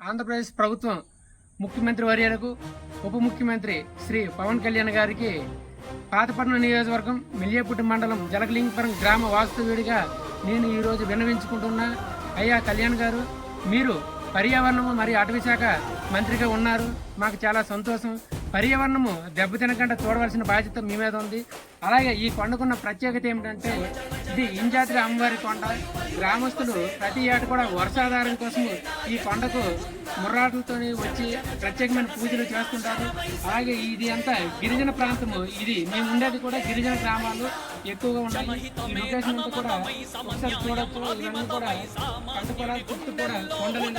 ఆంధ్రప్రదేశ్ ప్రభుత్వం ముఖ్యమంత్రి వర్యులకు ఉప ముఖ్యమంత్రి శ్రీ పవన్ కళ్యాణ్ గారికి పాతపట్నం నియోజకవర్గం మిల్లియపుట్టి మండలం జలగలింగపురం గ్రామ వాస్తవ్యుడిగా నేను ఈరోజు విన్నవించుకుంటున్నా. అయ్యా కళ్యాణ్ గారు, మీరు పర్యావరణము మరియు అటవీ శాఖ మంత్రిగా ఉన్నారు. మాకు చాలా సంతోషం. పర్యావరణము దెబ్బతినకుండా చూడవలసిన బాధ్యత మీ మీద ఉంది. అలాగే ఈ కొండకున్న ప్రత్యేకత ఏమిటంటే ఇది ఇంజాద్రి అమ్మవారి కొండ. గ్రామస్తులు ప్రతి ఏటా కూడా వర్షాధారం కోసం ఈ కొండకు ముర్రాటలతో వచ్చి ప్రత్యేకమైన పూజలు చేస్తుంటారు. అలాగే ఇది అంతా గిరిజన ప్రాంతము. ఇది మేము ఉండేది కూడా గిరిజన గ్రామాలు ఎక్కువగా ఉన్నాయి. ఈ లొకేషన్ అంతా కూడా ఒకసారి చూడొచ్చు. ఇవన్నీ కూడా పంట పొలాలు చుట్టూ కూడా కొండలు.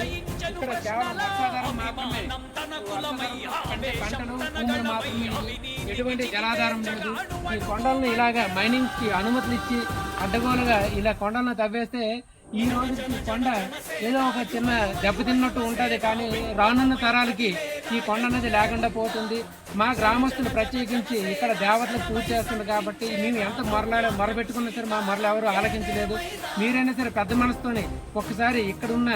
ఇక్కడ కేవలం వర్షాధారం మాత్రమే, పంటలు భూములు మాత్రమే, ఎటువంటి జలాధారం లేదు. ఈ కొండలను ఇలాగా మైనింగ్ కి అనుమతులు ఇచ్చి అడ్డగోలుగా ఇలా కొండలను తవ్వేస్తే ఈ రోజు కొండ ఏదో ఒక చిన్న దెబ్బతిన్నట్టు ఉంటుంది, కానీ రానున్న తరాలకి ఈ కొండ అనేది లేకుండా పోతుంది. మా గ్రామస్తులు ప్రత్యేకించి ఇక్కడ దేవతలకు పూజ చేస్తుంది కాబట్టి మేము ఎంత మొరబెట్టుకున్నా సరే మా మొరలు ఎవరు ఆలకించలేదు. మీరైనా సరే పెద్ద మనసుతోని ఒక్కసారి ఇక్కడున్న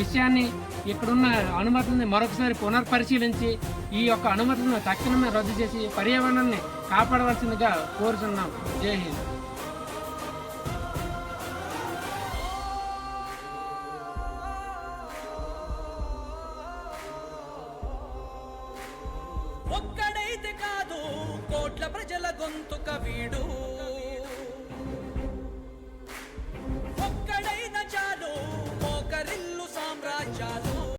విషయాన్ని, ఇక్కడున్న అనుమతుల్ని మరొకసారి పునర్పరిశీలించి ఈ యొక్క అనుమతులను తక్షణమే రద్దు చేసి పర్యావరణాన్ని కాపాడవలసిందిగా కోరుతున్నాం. జై హింద్. ఒక్కడైతే కాదు, కోట్ల ప్రజల గొంతుక వీడు.